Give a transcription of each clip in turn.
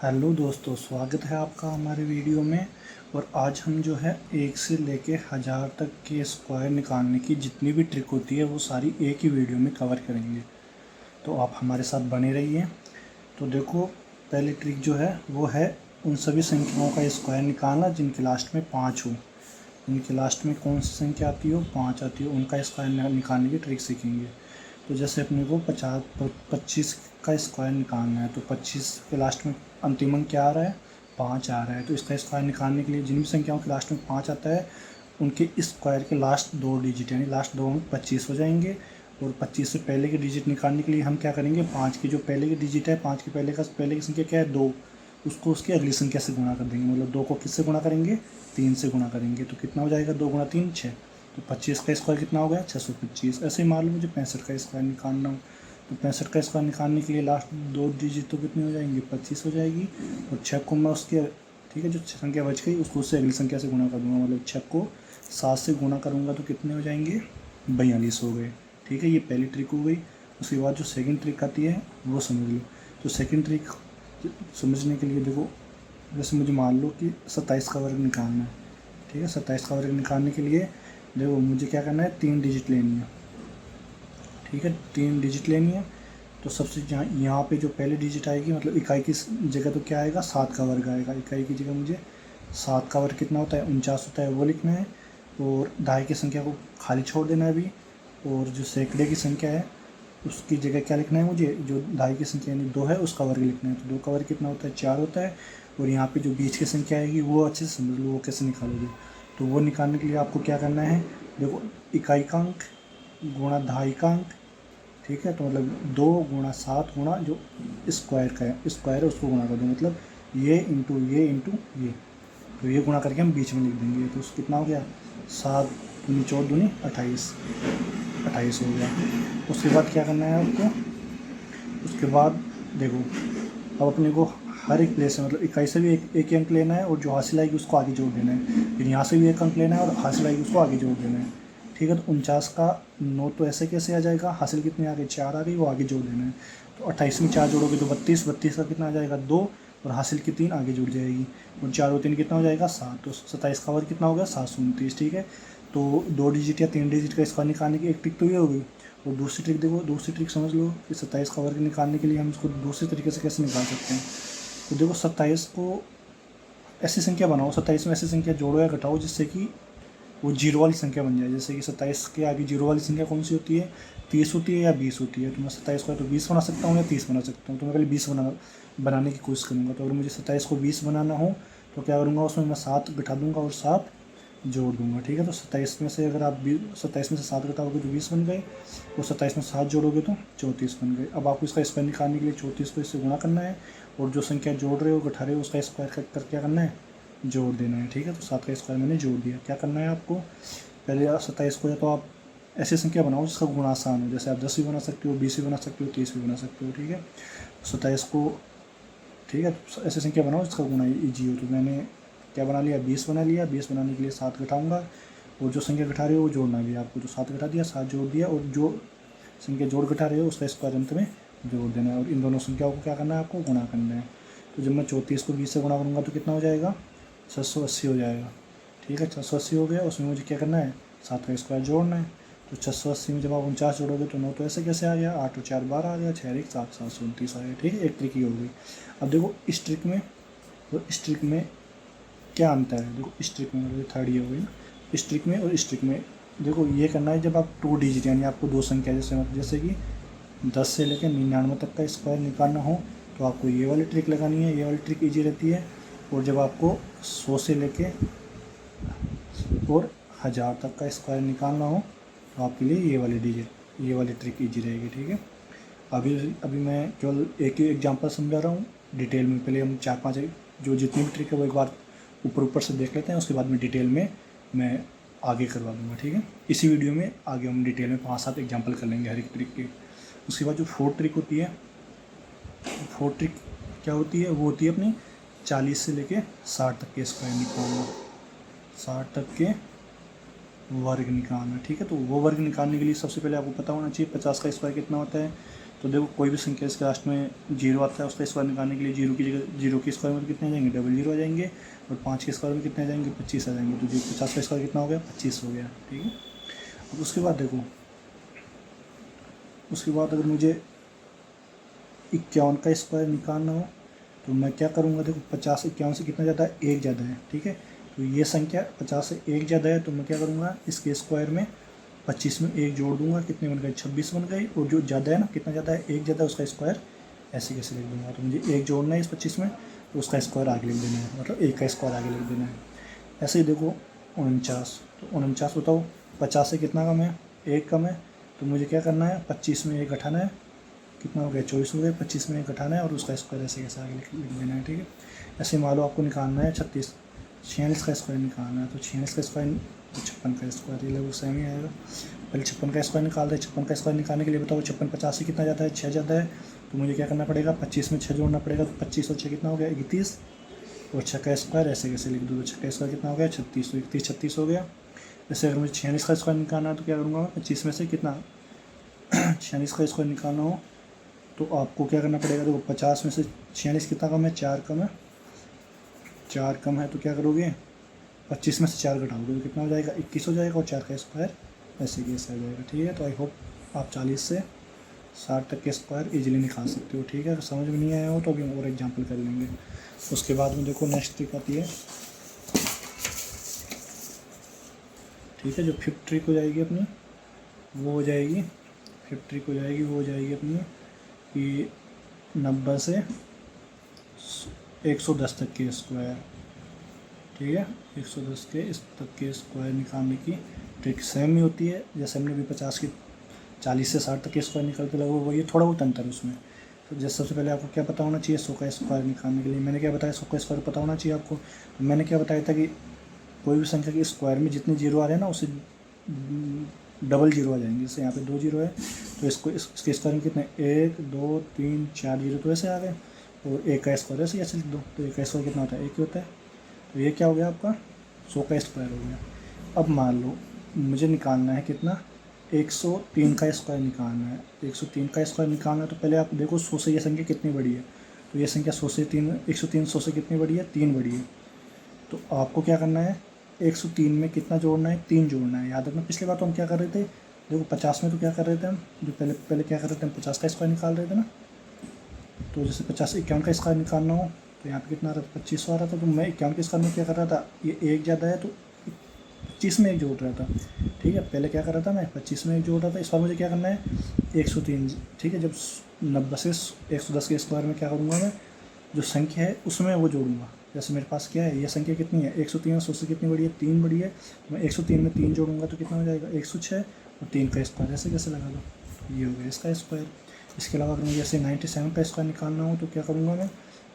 Hello दोस्तों, स्वागत है आपका हमारे वीडियो में। और आज हम जो है 1 से लेके 1000 तक के स्क्वायर निकालने की जितनी भी ट्रिक होती है वो सारी एक ही वीडियो में कवर करेंगे, तो आप हमारे साथ बने रहिए। तो देखो, पहली ट्रिक जो है वो है उन सभी संख्याओं का स्क्वायर निकालना जिनके लास्ट में 5 हो। इनके लास्ट में कौन सी संख्या आती हो, 5 आती हो, उनका स्क्वायर निकालने की ट्रिक सीखेंगे। तो जैसे अपने को 25 का स्क्वायर निकालना है, तो 25 के लास्ट में अंतिम अंक क्या आ रहा है, 5 आ रहा है। तो इसका स्क्वायर निकालने के लिए जिन भी संख्याओं के लास्ट में 5 आता है उनके स्क्वायर के लास्ट 2 डिजिट यानी लास्ट 2 अंक 25 हो जाएंगे। और 25 से पहले के डिजिट निकालने के लिए हम क्या करेंगे, 5 की जो पहले की डिजिट है, 5 के पहले की संख्या क्या है, 2, उसको उसकी अगली संख्या से गुणा कर देंगे। मतलब 2 को किससे गुणा करेंगे, 3 से गुणा करेंगे। तो कितना हो जाएगा, 2 गुणा 3 6। तो 25 का स्क्वायर कितना हो गया, 625। ऐसे ही मान लो मुझे 65 का स्क्वायर निकालना हो, तो 65 का स्क्वायर निकालने के लिए लास्ट 2 डिजिट तो कितनी हो जाएंगी, 25 हो जाएगी। और 6 को मैं उसके, ठीक है, जो संख्या बच गई उसको उससे अगली संख्या से गुणा कर दूँगा। मतलब 6 को 7 से गुणा करूँगा तो कितने हो जाएंगे, 42 हो गए। ठीक है, ये पहली ट्रिक हो गई। उसके बाद जो सेकंड ट्रिक आती है वो समझ लो। तो सेकंड ट्रिक समझने के लिए देखो, जैसे मुझे मान लो कि 27 का वर्ग निकालना है। ठीक है, 27 का वर्ग निकालने के लिए देखो मुझे क्या करना है, 3 डिजिट लेनी है। ठीक है, 3 डिजिट लेनी है। तो सबसे यहाँ पे जो पहली डिजिट आएगी, मतलब इकाई की जगह तो क्या आएगा, 7 का वर्ग आएगा। इकाई की जगह मुझे 7 का वर्ग कितना होता है, 49 होता है, वो लिखना है। और दहाई की संख्या को खाली छोड़ देना है अभी। और जो सैकड़े की संख्या है उसकी जगह क्या लिखना है मुझे, जो दहाई की संख्या यानी 2 है उसका वर्ग लिखना है। तो 2 का वर्ग कितना होता है, 4 होता है। और यहाँ पे जो बीच की संख्या आएगी वो अच्छे से समझ लो, वो कैसे निकालोगे। तो वो निकालने के लिए आपको क्या करना है, देखो, इकाई का अंक गुणा दहाई का अंक। ठीक है, तो मतलब 2 गुणा 7 गुणा जो स्क्वायर का है, स्क्वायर है उसको गुणा कर दो। मतलब ये इंटू ये इंटू ये, तो ये गुणा करके हम बीच में लिख देंगे। तो उसको कितना हो गया, 7 दूनी 14 दूनी 28 हो गया। उसके बाद क्या करना है आपको, उसके बाद देखो, अब अपने को हर एक प्लेस से, मतलब इकाई से भी एक ही अंक लेना है और जो हासिल आएगी उसको आगे जोड़ देना है। फिर यहाँ से भी एक अंक लेना है और हासिल आएगी उसको आगे जोड़ देना है। ठीक है, तो 49 का 9 तो ऐसे कैसे आ जाएगा, हासिल कितनी आ गई, 4 आ गई, वो आगे जोड़ देना है। तो 28 में 4 जोड़ोगे तो 32, 32 का कितना आ जाएगा, 2, और हासिल की 3 आगे जुड़ जाएगी। और 4 और 3 कितना हो जाएगा, 7। तो 27 का वर्ग कितना हो गया, 729। ठीक है, तो 2 डिजिट या 3 डिजिट का स्क्वायर निकालने की एक ट्रिक तो ये हो गई। और दूसरी ट्रिक देखो, दूसरी ट्रिक समझ लो कि 27 का वर्ग निकालने के लिए हम इसको दूसरे तरीके से कैसे निकाल सकते हैं। तो देखो, 27 को ऐसी संख्या बनाओ, 27 में ऐसी संख्या जोड़ो या घटाओ जिससे कि वो जीरो वाली संख्या बन जाए। जैसे कि 27 के आगे जीरो वाली संख्या कौन सी होती है, 30 होती है या 20 होती है। तो मैं 27 को तो 20 बना सकता हूँ या 30 बना सकता हूँ। तो मैं पहले 20 बनाने की कोशिश करूँगा। तो अगर मुझे 27 को 20 बनाना हो तो क्या करूँगा, उसमें मैं 7 घटा दूँगा और 7 जोड़ दूँगा। ठीक है, तो 27 में से अगर आप 27 में से 7 घटाओगे तो 20 बन गए, और 27 में 7 जोड़ोगे तो 34 बन गए। अब आपको इसका स्क्वायर निकालने के लिए 34 को इससे गुणा करना है, और जो संख्या जोड़ रहे हो, घटा रहे हो, उसका स्क्वायर कर क्या करना है, जोड़ देना है। ठीक है, तो 7 का स्क्वायर मैंने जोड़ दिया। क्या करना है आपको, पहले 27 को या तो आप ऐसी संख्या बनाओ जिसका गुणा आसान हो। जैसे आप 10 भी बना सकते हो, 20 भी बना सकते हो, 30 भी बना सकते हो। ठीक है, 27 को, ठीक है, तो ऐसी संख्या बनाओ जिसका गुणा ईजी हो। तो मैंने क्या बना लिया, 20 बना लिया। 20 बनाने के लिए 7 घटाऊँगा, और जो संख्या घटा रहे हो वो जोड़ना भी आपको। तो 7 घटा दिया, 7 जोड़ दिया, और जो संख्या जोड़ घटा रहे हो उसका स्क्वायर अंत में जोड़ देना है। और इन दोनों संख्याओं को क्या करना है, आपको गुणा करना है। तो जब मैं 34 को 20 से गुणा करूँगा तो कितना हो जाएगा, 680 हो जाएगा। ठीक है, 680 हो गया। उसमें मुझे क्या करना है, 7 का स्क्वायर जोड़ना है। तो 680 में जब आप 49 जोड़ोगे तो 9 तो ऐसे कैसे आ गया, 8 और 4 12 आ गया, 6 1 7 729 आ गया। ठीक है, एक ट्रिक ही हो गई। अब देखो इस ट्रिक में और इस ट्रिक में क्या अंतर है। देखो इस ट्रिक में, मतलब थर्ड ये हो गई ना, इस ट्रिक में और इस ट्रिक में देखो ये करना है जब आप 2 डिजिट यानी आपको 2 संख्या, जैसे कि 10 से लेकर 99 तक का स्क्वायर निकालना हो तो आपको ये वाली ट्रिक लगानी है। ये वाली ट्रिक ईजी रहती है। और जब आपको 100 से लेके और 1000 तक का स्क्वायर निकालना हो तो आपके लिए ये वाली ट्रिक ईजी रहेगी। ठीक है, अभी मैं केवल एक ही एग्जांपल समझा रहा हूँ डिटेल में। पहले हम 4-5 जो जितनी भी ट्रिक है वो एक बार ऊपर से देख लेते हैं, उसके बाद में डिटेल में मैं आगे करवा दूँगा। ठीक है, इसी वीडियो में आगे हम डिटेल में 5-7 एग्जाम्पल कर लेंगे हर एक ट्रिक के। उसके बाद जो 4th ट्रिक होती है, 4th ट्रिक क्या होती है, वो होती है अपनी 40 से लेके 60 तक के स्क्वायर निकालना, 60 तक के वर्ग निकालना। ठीक है, तो वो वर्ग निकालने के लिए सबसे पहले आपको पता होना चाहिए 50 का स्क्वायर कितना होता है। तो देखो कोई भी संख्या इसके लास्ट में जीरो आता है, उसका स्क्वायर निकालने के लिए जीरो की जगह जीरो के स्क्वायर में कितने आ जाएंगे, डबल जीरो आ जाएंगे, और 5 के स्क्वायर में कितने आ जाएंगे, 25 आ जाएंगे। तो जो 50 का स्क्वायर कितना हो गया, 25 हो गया। ठीक है, अब उसके बाद देखो, उसके बाद अगर मुझे 51 का स्क्वायर निकालना हो तो मैं क्या करूँगा, देखो 50 51 से कितना ज़्यादा है, एक ज़्यादा है। ठीक है, तो ये संख्या 50 से एक ज़्यादा है, तो मैं क्या करूँगा, इसके स्क्वायर में 25 में एक जोड़ दूंगा, कितने बन गए, 26 बन गई। और जो ज़्यादा है ना, कितना ज़्यादा है, एक ज़्यादा है, उसका स्क्वायर ऐसे कैसे लिख दूंगा। तो मुझे एक जोड़ना है इस 25 में, तो उसका स्क्वायर आगे लिख देना है, मतलब एक का स्क्वायर आगे लिख देना है। ऐसे ही देखो 49, तो 49 बताओ 50 से कितना कम है, एक कम है। तो मुझे क्या करना है, 25 में एक घटाना है, कितना हो गया, 24 हो गया। 25 में एक घटाना है और उसका स्क्वायर ऐसे कैसे आगे लिख देना है। ठीक है, ऐसे मान लो आपको निकालना है 46 का स्क्वायर निकालना है, तो 46 का स्क्वायर 56 का स्क्वायर, ये लगभग सेम ही आएगा। पहले 56 का स्क्वायर निकाल रहे हैं। 56 का स्क्वायर निकालने के लिए बताओ 56 50 से कितना ज़्यादा है, 6 ज़्यादा है। तो मुझे क्या करना पड़ेगा, 25 में 6 जोड़ना पड़ेगा। तो 25 और 6 कितना हो गया, 31, और 6 का स्क्वायर ऐसे कैसे लिख दूँ, तो 6 का स्क्वायर कितना हो गया, 36, तो 31 36 हो गया। जैसे अगर मुझे 46 का स्क्वायर निकालना है तो क्या करूँगा, 25 में से कितना 46 का स्क्वायर निकालना हो तो आपको क्या करना पड़ेगा, देखो 50 में से 46 कितना कम है, 4 कम है, 4 कम है। तो क्या करोगे, 25 में से 4 घटाओगे तो कितना हो जाएगा, 21 हो जाएगा, और 4 का स्क्वायर ऐसे कैसे आ जाएगा। ठीक है, तो आई होप आप 40 से 60 तक के स्क्वायर इजीली निकाल सकते हो। ठीक है, अगर समझ में नहीं आया हो तो अभी हम और एग्जांपल कर लेंगे। उसके बाद में देखो नेक्स्ट ट्रिक आती है। ठीक है, जो फिफ्थ ट्रिक हो जाएगी अपनी, वो हो जाएगी, फिफ्थ ट्रिक हो जाएगी, वो हो जाएगी अपनी कि 90 से 110 तक के स्क्वायर। ठीक है, 110 के इस तक के स्क्वायर निकालने की ट्रिक सेम ही होती है, जैसे हमने भी 50 की 40 से 60 तक के स्क्वायर निकलते लगे वो, ये थोड़ा बहुत अंतर है उसमें। तो जैसे सबसे पहले आपको क्या पता होना चाहिए, 100 का स्क्वायर निकालने के लिए मैंने क्या बताया, 100 का स्क्वायर पता होना चाहिए आपको। तो मैंने क्या बताया था कि कोई भी संख्या के स्क्वायर में जितने जीरो आ रहे हैं ना, उससे डबल जीरो आ जाएंगे। जैसे यहाँ पे 2 जीरो है तो इसके स्क्वायर में कितने, 1 2 3 4 जीरो तो ऐसे आ गए, और एक का स्क्वायर ऐसे ऐसे लिख दो, तो एक का स्क्वायर कितना होता है, एक ही होता है। तो ये क्या हो गया आपका, 100 का स्क्वायर हो गया। अब मान लो मुझे निकालना है कितना, 103 का स्क्वायर निकालना है। 103 का स्क्वायर निकालना है तो पहले आप देखो 100 से ये संख्या कितनी बड़ी है, तो ये संख्या 100 से 103 100 से कितनी बड़ी है, 3 बड़ी है। तो आपको क्या करना है, 103 में कितना जोड़ना है, 3 जोड़ना है। याद रखना पिछली बार तो हम क्या कर रहे थे, देखो 50 में तो क्या कर रहे थे हम, जो पहले पहले क्या कर रहे थे, हम 50 का स्क्वायर निकाल रहे थे ना। तो जैसे 50 51 का स्क्वायर निकालना हो तो यहाँ पे कितना आ रहा था, 25 आ रहा था। तो मैं 51 के स्क्वायर में क्या कर रहा था, ये एक ज़्यादा है तो 25 में एक जोड़ रहा था। ठीक है, पहले क्या कर रहा था मैं, 25 में एक जोड़ रहा था। इस बार मुझे क्या करना है, 103। ठीक है, जब 90 से 110 के स्क्वायर में क्या करूँगा मैं, जो संख्या है उसमें वो जोड़ूंगा। जैसे मेरे पास क्या है, ये संख्या कितनी है, 103, 100 से कितनी बड़ी है, 3 बड़ी है। तो मैं 103 में 3 जोड़ूंगा तो कितना हो जाएगा, 106, और 3 का स्क्वायर ऐसे कैसे लगा दो, ये हो गया इसका स्क्वायर। इसके अलावा अगर मुझे जैसे 97 का स्क्वायर निकालना हो तो क्या करूँगा मैं,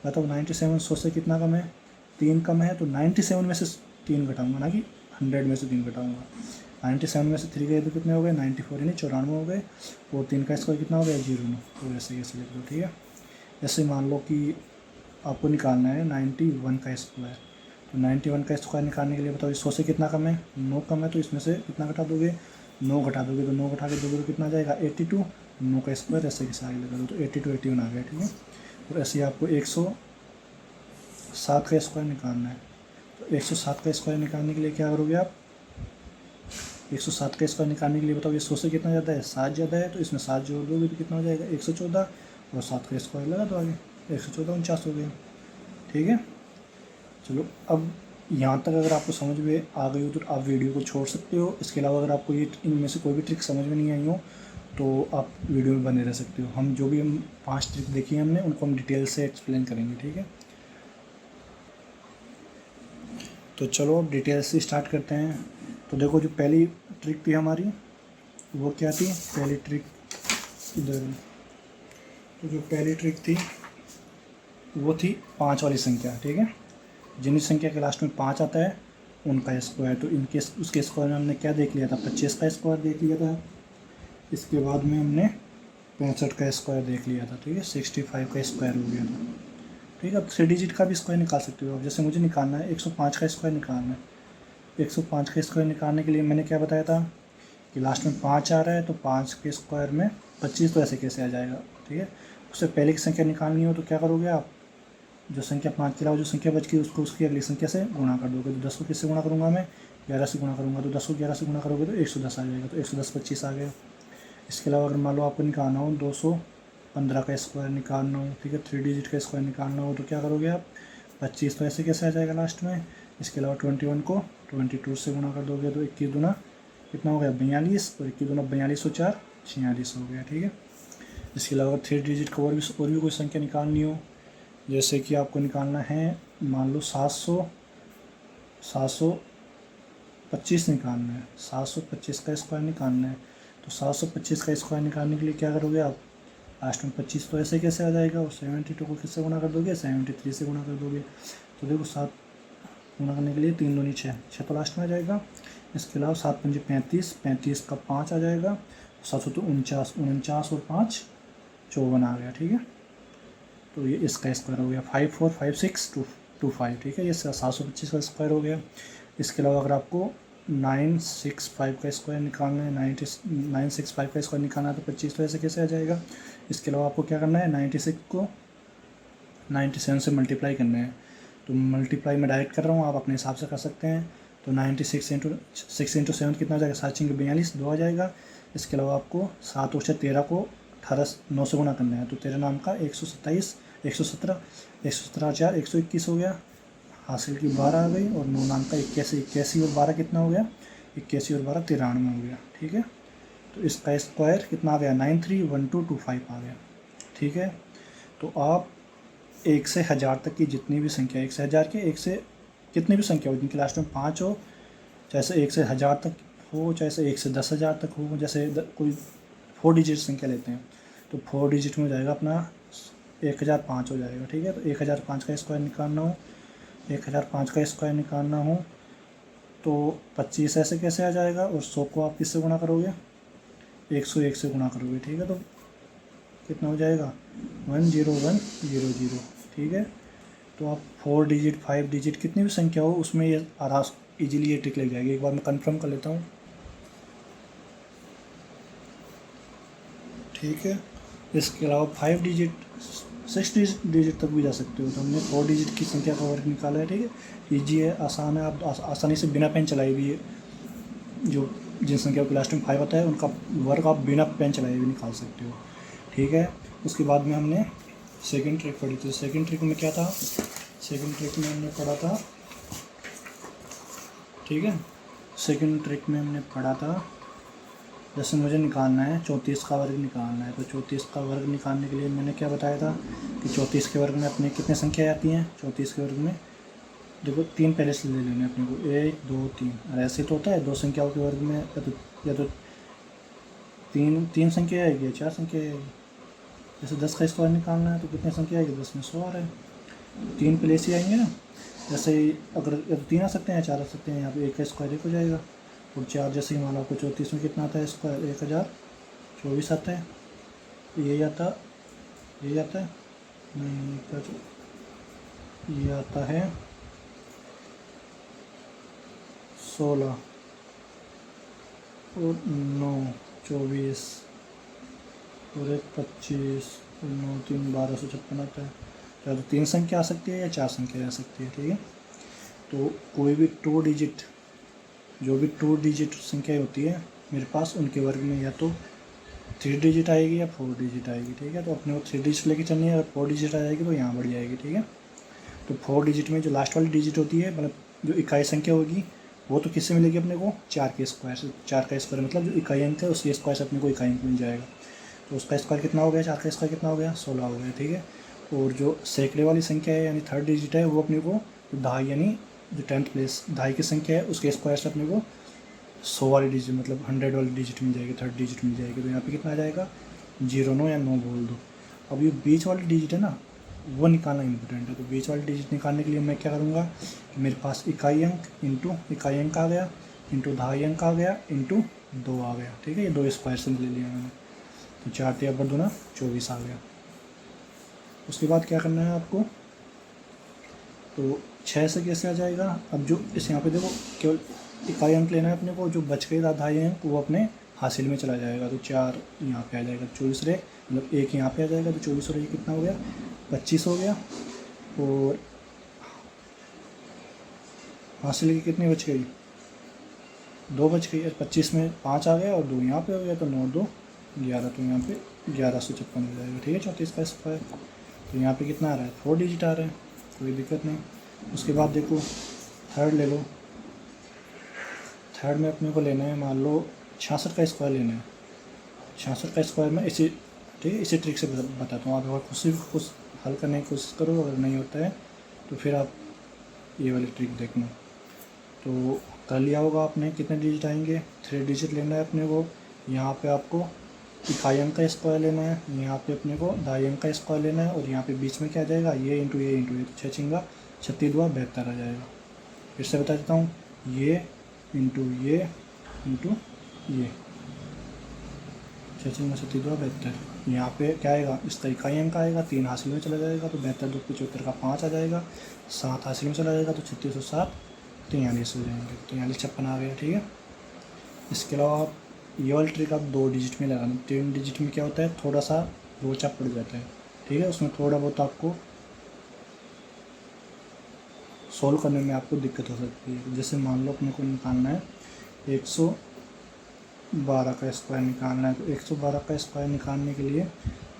बताओ 97 100 से कितना कम है, 3 कम है। तो 97 में से 3 घटाऊँगा, ना कि 100 में से 3 घटाऊँगा। 97 में से 3 गए तो कितने हो गए, 94 यानी 94 हो गए, और 3 का स्क्वायर कितना हो गया, 0। तो ऐसे कैसे लिख दो। ठीक है, जैसे मान लो कि आपको निकालना है 91 का स्क्वायर। तो 91 का स्क्वायर निकालने के लिए बताओ 100 से कितना कम है, 9 कम है। तो इसमें से कितना घटा दोगे, 9 घटा दोगे। तो 9 घटा के दोगे तो कितना आ जाएगा, 82। 9 का स्क्वायर ऐसे कैसे आगे लगा दो, तो 82 81 आ गया। ठीक है, और ऐसे ही आपको 107 का स्क्वायर निकालना है। तो 107 का स्क्वायर निकालने के लिए क्या करोगे आप, 107 का स्क्वायर निकालने के लिए बताओ ये 100 से कितना ज़्यादा है, 7 ज़्यादा है। तो इसमें 7 जोड़ दोगे तो कितना हो जाएगा, 114, और 7 का स्क्वायर लगा दो आगे, 114 49 हो गया। ठीक है, चलो अब यहाँ तक अगर आपको समझ में आ गई हो तो आप वीडियो को छोड़ सकते हो। इसके अलावा अगर आपको ये इनमें से कोई भी ट्रिक समझ में नहीं आई हो तो आप वीडियो में बने रह सकते हो। हम जो भी 5 ट्रिक देखी है हमने, उनको हम डिटेल से एक्सप्लेन करेंगे। ठीक है, तो चलो अब डिटेल से स्टार्ट करते हैं। तो देखो जो पहली ट्रिक थी हमारी वो क्या थी, पहली ट्रिक इधर। तो जो पहली ट्रिक थी वो थी 5 वाली संख्या। ठीक है, जिन संख्या के लास्ट में 5 आता है उनका स्क्वायर। तो इनके उसके स्क्वायर में हमने क्या देख लिया था, 25 का स्क्वायर देख लिया था। इसके बाद में हमने 65 का स्क्वायर देख लिया था। ठीक है, 65 का स्क्वायर हो गया था। ठीक है, अब 3 डिजिट का भी स्क्वायर निकाल सकते हो। अब जैसे मुझे निकालना है 105 का स्क्वायर निकालना है। 105 का स्क्वायर निकालने के लिए मैंने क्या बताया था कि लास्ट में 5 आ रहा है तो 5 के स्क्वायर में 25 तो ऐसे कैसे आ जाएगा, ठीक है। उससे पहले की संख्या निकालनी हो तो क्या करोगे आप, जो संख्या 5 के अलावा जो संख्या बच गई उसको उसकी अगली संख्या से गुणा कर दोगे। तो 10 को किससे गुणा करूँगा मैं, 11 से गुणा करूँगा। तो 10 को 11 से गुणा करोगे तो 110 आ जाएगा। तो 110 25 आ गया। इसके अलावा अगर मान लो आपको निकालना हो 215 का स्क्वायर निकालना हो, ठीक है, 3 डिजिट का स्क्वायर निकालना हो तो क्या करोगे आप, 25 तो ऐसे कैसे आ जाएगा लास्ट में। इसके अलावा 21 को 22 से गुणा कर दोगे तो 21 दूना कितना हो गया 42, और 21 दूना 42 और 4 46 हो गया, ठीक है। इसके अलावा 3 डिजिट का और भी कोई संख्या निकालनी हो, जैसे कि आपको निकालना है मान लो 725 निकालना है, 725 का स्क्वायर निकालना है। तो 725 का स्क्वायर निकालने के लिए क्या करोगे आप, लास्ट में 25 तो ऐसे कैसे आ जाएगा, और 72 को किससे गुणा कर दोगे, 73 से गुणा कर दोगे। तो देखो 7 गुणा करने के लिए 3 दूनी 6 तो लास्ट में आ जाएगा। इसके अलावा 7 पंजे 35, 35 का 5 आ जाएगा, 7 तो 49, 49 और 5 54 आ गया, ठीक है। तो ये इसका स्क्वायर हो गया 545625, ठीक है। ये 725 का स्क्वायर हो गया। इसके अलावा अगर आपको 965 का स्क्वायर निकालना है, 965 का स्क्वायर निकालना है तो 25 तो ऐसे कैसे आ जाएगा। इसके अलावा आपको क्या करना है, 96 को 97 से मल्टीप्लाई करना है। तो मल्टीप्लाई मैं डायरेक्ट कर रहा हूँ, आप अपने हिसाब से कर सकते हैं। तो 96 इंटू 7 कितना आ जाएगा, 7 6 42 2 आ जाएगा। इसके अलावा आपको 7 और 6 13 को 18 9 से गुणा करना है। तो तेरे नाम का 127 117 117 4 121 हो गया, हासिल की 12 आ गई। और 9 नाम का 81 81 और 12 कितना हो गया, 81 और 12 93 हो गया, ठीक है। तो इसका स्क्वायर कितना आ गया 931225 आ गया, ठीक है। तो आप 1 से 1000 तक की जितनी भी संख्या, 1 से 1000 के 1 से कितनी भी संख्या हो जिनके लास्ट में 5 हो, चाहे से 1 से 1000 तक हो, चाहे से 1 से 10,000 तक हो, जैसे कोई 4 डिजिट संख्या लेते हैं तो 4 डिजिट में हो जाएगा अपना 1005 हो जाएगा, ठीक है। तो 1005 का स्क्वायर निकालना हो, 1005 का स्क्वायर निकालना हो तो 25 ऐसे कैसे आ जाएगा, और 100 को आप किससे गुणा करोगे, 101 से गुणा करोगे, ठीक है। तो कितना हो जाएगा 10100, ठीक है। तो आप 4 डिजिट 5 डिजिट कितनी भी संख्या हो उसमें ये आराम इजीली ये ट्रिक लग जाएगी। एक बार मैं कंफर्म कर लेता हूँ, ठीक है। इसके अलावा 5 डिजिट 6 डिजिट तक भी जा सकते हो। तो हमने 4 डिजिट की संख्या का वर्ग निकाला है, ठीक है। ईजी है, आसान है, आप आसानी से बिना पेन चलाए भी जो जिन संख्या के लास्ट में 5 आता है उनका वर्ग आप बिना पेन चलाए भी निकाल सकते हो, ठीक है। उसके बाद में हमने सेकंड ट्रिक पढ़ी थी। सेकंड ट्रिक में क्या था, सेकंड ट्रिक में हमने पढ़ा था, ठीक है। सेकंड ट्रिक में हमने पढ़ा था जैसे मुझे निकालना है 34 का वर्ग निकालना है। तो 34 का वर्ग निकालने के लिए मैंने क्या बताया था कि 34 के वर्ग में अपने कितने संख्या आती हैं, 34 के वर्ग में देखो 3 पहले से ले लेने अपने को, 1 2 3। और ऐसे तो होता है 2 संख्याओं के वर्ग में या तो तीन संख्या आएगी या 4 संख्या आएगी। जैसे 10 का स्क्वायर निकालना है तो कितनी संख्या आएगी, 10 में 100 आ रहा है, 3 प्लेस ही आएंगे ना। जैसे अगर या तो 3 आ सकते हैं या 4 आ सकते हैं, यहाँ पे 1 का स्क्वायर 1 हो जाएगा। और 4 जैसे ही मान लो आपको 34 में कितना आता है स्क्वायर, 1024 आता है। यही आता है नहीं, ये आता है 16 और 9 24 और 1 25 और 9 3 1256 आता है। या तो 3 संख्या आ सकती है या 4 संख्या आ सकती है, ठीक है। तो कोई भी 2 डिजिट जो भी 2 डिजिट संख्या होती है मेरे पास, उनके वर्ग में या तो 3 डिजिट आएगी या 4 डिजिट आएगी, ठीक है। तो अपने को 3 डिजिट लेके चलनी है, अगर 4 डिजिट आ जाएगी तो यहाँ बढ़ जाएगी, ठीक है। तो 4 डिजिट में जो लास्ट वाली डिजिट होती है, मतलब जो इकाई संख्या होगी वो तो किससे मिलेगी अपने को, 4 के स्क्वायर से। 4 का स्क्वायर मतलब जो इकाई अंक है उसके स्क्वायर से अपने को इकाई अंक मिल जाएगा। तो उसका स्क्वायर कितना हो गया, 4 का स्क्वायर कितना हो गया, 16 हो गया, ठीक है। और जो सैकड़े वाली संख्या है यानी 3rd डिजिट है वो अपने को दहाई यानी जो 10th प्लेस दहाई की संख्या है उसके स्क्वायर से अपने को 100 वाली डिजिट मतलब 100 वाली डिजिट मिल जाएगी, 3rd डिजिट मिल जाएगी। तो यहाँ पे कितना आ जाएगा 0 9 या 9 बोल दो। अब ये बीच वाली डिजिट है ना वो निकालना इंपॉर्टेंट है। तो बीच वाली डिजिट निकालने के लिए मैं क्या करूँगा कि मेरे पास इकाई अंक इंटू इकाई अंक आ गया, इंटू दहाई अंक आ गया, इंटू 2 आ गया, ठीक है। ये 2 स्क्वायर से ले लिया मैंने। तो 4 3 पर 2 24 आ गया। उसके बाद क्या करना है आपको, तो 6 से कैसे आ जाएगा। अब जो इस यहाँ पे देखो केवल इकाई अंक लेना है अपने को, जो बच गए दहाई अंक वो अपने हासिल में चला जाएगा तो 4 यहाँ पे आ जाएगा, 24 रहे मतलब 1 यहाँ पे आ जाएगा तो 24 और ये कितना हो गया 25 हो गया। और हासिल की कितनी बच गई 2 बच गई, 25 में 5 आ गया और 2 यहाँ पे हो गया तो 9 2 11, तो यहाँ पे 1156 हो जाएगा। ठीक है, 34 का स्क्वायर। तो यहाँ पे कितना आ रहा है 4 डिजिट आ रहा है, कोई दिक्कत नहीं। उसके बाद देखो थर्ड ले लो, थर्ड में अपने को लेना है मान लो 66 का स्क्वायर लेना है। 66 का स्क्वायर में इसी ठीक है इसी ट्रिक से बताता हूँ, आप अगर खुद से भी कुछ हल करने की कोशिश करो, अगर नहीं होता है तो फिर आप ये वाली ट्रिक देखना। तो कर लिया होगा आपने, कितने डिजिट आएंगे 3 डिजिट लेना है अपने को। यहाँ पे आपको इकाई अंक का स्क्वायर लेना है, यहाँ पे अपने को दाई अंक का स्क्वायर लेना है, और यहाँ पे बीच में क्या आ जाएगा ये इंटू ये, तो 6 छिंगा 36 दुआ 72 आ जाएगा। फिर से बता देता हूँ, ये इंटू ये इंटू ये 6 छिंगा 36 दुआ 72। यहाँ पे क्या आएगा इसका इकाई अंक आएगा, 3 हासिल में चला जाएगा तो 72 2 75 का 5 आ जाएगा, 7 हासिल में चला जाएगा तो 36 और 7 43 हो जाएंगे, 43 56 आ गया। ठीक है, इसके अलावा आप ये वाली ट्रिक आप 2 डिजिट में लगाना। 3 डिजिट में क्या होता है थोड़ा सा लोचा पड़ जाता है। ठीक है, उसमें थोड़ा बहुत आपको सॉल्व करने में आपको दिक्कत हो सकती है। जैसे मान लो अपने को निकालना है 112 का स्क्वायर निकालना है, तो 112 का स्क्वायर निकालने के लिए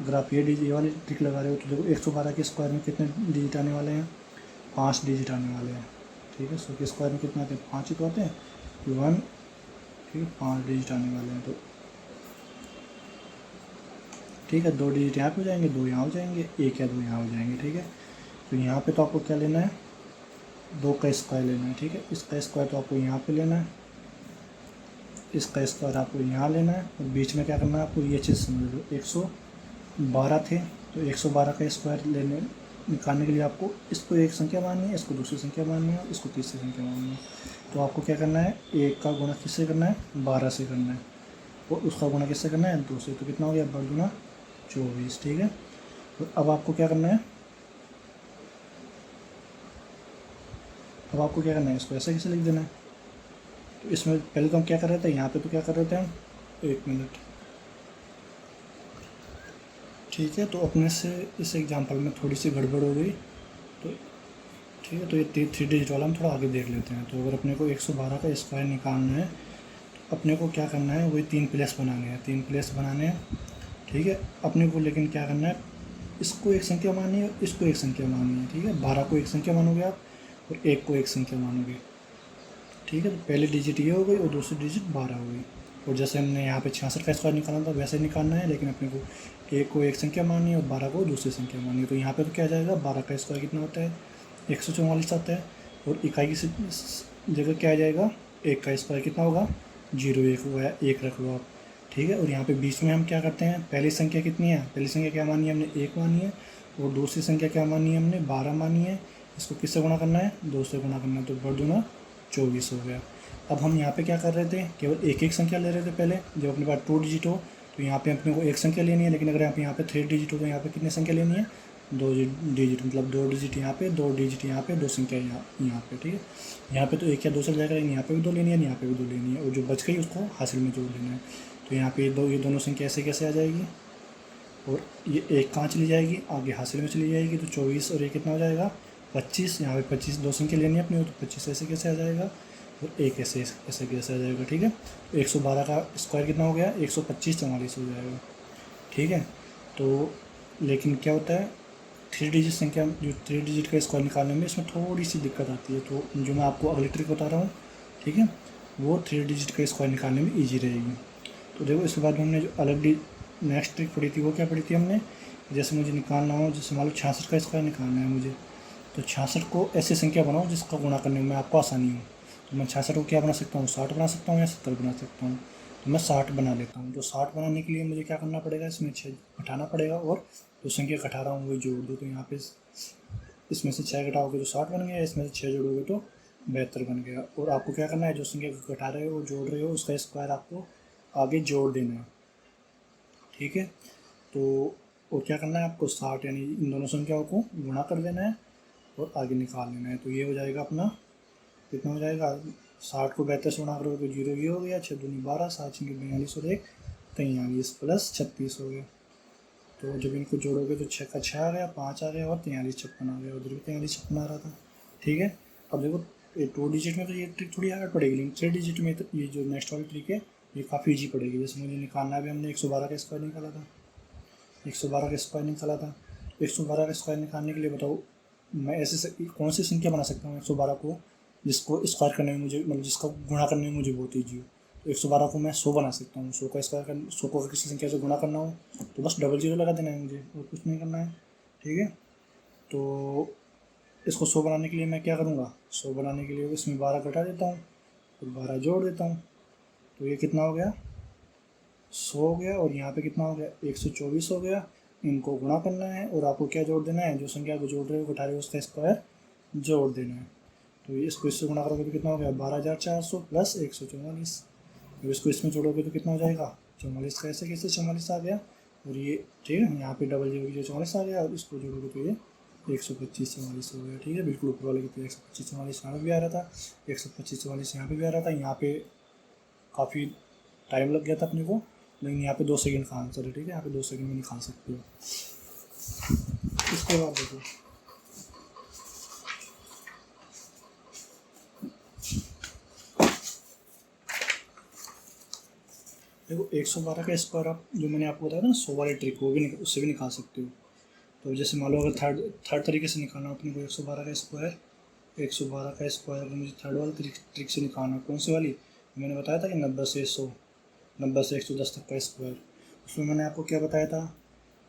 अगर आप ये वाली ट्रिक लगा रहे हो तो देखो 112 के स्क्वायर में कितने डिजिट आने वाले हैं 5 डिजिट आने वाले हैं। ठीक है, 100 के स्क्वायर में कितने आते हैं 5 ही तो आते हैं, 1 ठीक है 5 डिजिट आने वाले हैं। तो ठीक है 2 डिजिट यहाँ पे हो जाएंगे, 2 यहाँ हो जाएंगे, 1 या 2 यहाँ हो जाएंगे। ठीक है, तो यहाँ पे तो आपको क्या लेना है 2 का स्क्वायर लेना है। ठीक है, इसका स्क्वायर तो आपको यहाँ पे लेना है, इसका स्क्वायर आपको यहाँ लेना है, और बीच में क्या करना है आपको ये चीज़ समझ लो 112 थे तो 112 का स्क्वायर निकालने के लिए आपको इसको एक संख्या माननी है, इसको दूसरी संख्या माननी है, इसको तीसरी संख्या माननी है। तो आपको क्या करना है 1 का गुणा किससे करना है 12 से करना है, और उसका गुणा किससे करना है 2 से, तो कितना हो गया 12 गुना 24। ठीक है, तो अब आपको क्या करना है, अब आपको क्या करना है इसको ऐसे कैसे लिख देना है। तो इसमें पहले तो हम क्या कर रहे थे यहाँ पे, तो क्या कर रहे थे हम 1 मिनट। ठीक है, तो अपने से इस एग्जांपल में थोड़ी सी गड़बड़ हो गई, तो ठीक है तो ये 3 डिजिट वाला हम थोड़ा आगे देख लेते हैं। तो अगर अपने को 112 का स्क्वायर निकालना है तो अपने को क्या करना है वही 3 प्लेस बनाने हैं, 3 प्लेस बनाने हैं। ठीक है, अपने को लेकिन क्या करना है इसको एक संख्या माननी है, इसको एक संख्या माननी है। ठीक है, 12 को एक संख्या मानोगे आप और 1 को एक संख्या मानोगे। ठीक है, तो पहले डिजिट ये हो गई और दूसरी डिजिट 12 हो गई। और जैसे हमने यहाँ पे 66 का स्क्वायर निकाला था वैसे निकालना है, लेकिन अपने को 1 को एक संख्या माननी है और 12 को दूसरी संख्या माननी है। तो यहाँ पे तो क्या आ जाएगा 12 का स्क्वायर कितना होता है 144 आता है, और इकाई की जगह क्या आ जाएगा 1 का स्क्वायर कितना होगा 0 1 हुआ 1 रख लो आप। ठीक है, और यहाँ पे बीच में हम क्या करते हैं पहली संख्या कितनी है, पहली संख्या क्या मानी है हमने 1 मानी है, और दूसरी संख्या क्या मानी है हमने 12 मानी है। इसको किससे गुणा करना है 2 से गुणा करना है, तो 12 दूना 24 हो गया। अब हम यहाँ पे क्या कर रहे थे केवल एक एक संख्या ले रहे थे पहले, जब अपने पास 2 डिजिट हो तो यहाँ पे अपने को एक संख्या लेनी है, लेकिन अगर आप यहाँ पे 3 डिजिट हो तो यहाँ पे कितनी संख्या लेनी है 2 डिजिट, मतलब 2 डिजिट यहाँ पे 2 डिजिट यहाँ पे 2 संख्या यहाँ पे। ठीक है, यहाँ पे तो 1 या 2 चल जाएगा, लेकिन यहाँ पे भी 2 लेनी है, यहाँ पे भी 2 लेनी है, और जो बच गई उसको हासिल में जोड़ लेना है। तो यहाँ पे ये दोनों संख्या ऐसे कैसे आ जाएगी, और ये 1 कहाँ चली जाएगी आगे हासिल में चली जाएगी, तो 24 और ये कितना हो जाएगा 25। यहाँ पे 25 2 संख्या लेनी है अपनी, तो 25 ऐसे कैसे आ जाएगा, और 1 ऐसे कैसे आ जाएगा। ठीक है, 112 का स्क्वायर कितना हो गया 125 44 हो जाएगा। ठीक है, तो लेकिन क्या होता है 3 डिजिट संख्या जो 3 डिजिट का स्क्वायर निकालने में इसमें थोड़ी सी दिक्कत आती है, तो जो मैं आपको अगली ट्रिक बता रहा हूँ ठीक है वो 3 डिजिट का स्क्वायर निकालने में ईजी रहेगी। तो देखो इसके बाद हमने जो अलग नेक्स्ट ट्रिक पढ़ी थी वो क्या पढ़ी थी हमने, जैसे मुझे निकालना हो, जैसे मान लो 66 का स्क्वायर निकालना है मुझे, तो 66 को ऐसी संख्या बनाओ जिसका गुणा करने में आपको आसानी हो। तो मैं 66 को क्या बना सकता हूँ 60 बना सकता हूँ या 70 बना सकता हूँ, तो मैं 60 बना लेता हूँ। तो 60 बनाने के लिए मुझे क्या करना पड़ेगा इसमें 6 घटाना पड़ेगा, और जो संख्या घटा रहा हूँ वही जोड़ दो। तो यहाँ पे इसमें से 6 घटाओगे तो 60 बन गया, इसमें से 6 जोड़ोगे तो 72 बन गया। और आपको क्या करना है जो संख्या घटा रहे हो जोड़ रहे हो उसका स्क्वायर आपको आगे जोड़ देना है। ठीक है, तो और क्या करना है आपको 60 यानी इन दोनों संख्याओं को गुणा कर देना है और आगे निकाल लेना है। तो ये हो जाएगा अपना कितना हो जाएगा 60 को 72 से गुणा करोगे तो 0 ये हो गया, 6 दूनी 12, 7 छः 42 और 1 43 प्लस 36 हो गया। तो जब इनको जोड़ोगे तो 6 का 6 आ गया, 5 आ गया और 43 56 आ गया, उधर भी 43 56 आ रहा था। ठीक है, अब देखो ये 2 डिजिट में तो ये ट्रिक थोड़ी हार्ड पड़ेगी, लेकिन 3 डिजिट में तो ये जो नेक्स्ट वाली ट्रिक है ये काफ़ी ईजी पड़ेगी। जैसे मुझे निकालना भी, हमने 112 का स्क्वायर निकाला था, 112 का स्क्वायर निकाला था। 112 का स्क्वायर निकालने के लिए बताओ मैं ऐसे कौन सी संख्या बना सकता हूँ 112 को, जिसको स्क्वायर करने में मुझे, मतलब जिसका गुणा करने में मुझे बहुत ईजी हो। तो 112 को मैं 100 बना सकता हूँ। 100 का स्क्वायर कर 100 को किसी संख्या से गुणा करना हो तो बस डबल जीरो लगा देना है मुझे, और कुछ नहीं करना है। ठीक है, तो इसको 100 बनाने के लिए मैं क्या करूँगा, 100 बनाने के लिए इसमें 12 घटा देता हूँ, फिर 12 जोड़ देता हूँ, तो ये कितना हो गया 100 हो गया, और यहाँ पे कितना हो गया 124 हो गया। इनको गुणा करना है और आपको क्या जोड़ देना है, जो संख्या को जोड़ रहे हो घटा रहे हो उसका स्क्वायर जोड़ देना है। तो इसको इससे गुणा करोगे तो कितना हो गया 12,400 प्लस 144। तो इसको इसमें जोड़ोगे तो कितना हो जाएगा 44 का, ऐसे कैसे 44 आ गया, और ये ठीक है यहाँ पे डबल जीरो जो 44 आ गया, और इसको जोड़ोगे तो ये 125 44 हो गया। ठीक है, बिल्कुल ऊपर वाले के 125 44 यहाँ पे भी आ रहा था, 125 44 यहाँ पे भी आ रहा था। यहाँ पे काफ़ी टाइम लग गया था अपने को, लेकिन यहाँ पे 2 सेकंड का आंसर है। ठीक है, यहाँ पे 2 सेकंड में निकाल सकते हो। इसके बाद देखो 112 का स्क्वायर आप, जो मैंने आपको बताया था ना 100 वाली ट्रिक, वो भी उससे भी निकाल सकते हो। तो जैसे मान लो अगर थर्ड तरीके से निकालना हो अपने को 112 का स्क्वायर, 112 का स्क्वायर अगर मुझे थर्ड वाली ट्रिक से निकालना हो, कौन सी वाली, मैंने बताया था कि 90 से 100, 90 से 110 तक का स्क्वायर। उसमें मैंने आपको क्या बताया था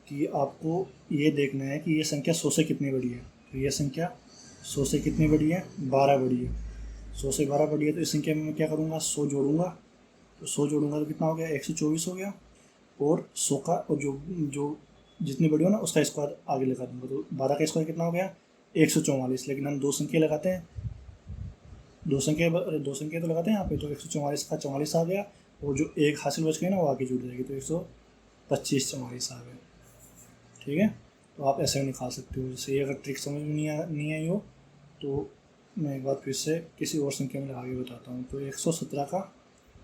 कि आपको ये देखना है कि ये संख्या 100 से कितनी बड़ी है। तो ये संख्या 100 से कितनी बड़ी है, 12 बड़ी है। 100 से 12 बड़ी है, तो इस संख्या में मैं क्या करूँगा 100 जोड़ूंगा, तो 100 जोड़ूंगा तो कितना हो गया 124 हो गया, और 100 का, और जो जितनी बड़ी हो ना उसका स्क्वायर आगे लगा दूंगा, तो 12 का स्क्वायर कितना हो गया 144। लेकिन हम 2 संख्या लगाते हैं, 2 संख्या तो लगाते हैं यहाँ पे, तो 144 का 44 आ गया, और जो एक हासिल बच गई ना वो आगे जुड़ जाएगी, तो 125 44 आ गया। ठीक है, तो आप ऐसे निकाल सकते हो। जैसे ये अगर ट्रिक समझ में नहीं आई हो तो मैं एक बार फिर से किसी और संख्या में लगा के बताता हूँ। तो 117 का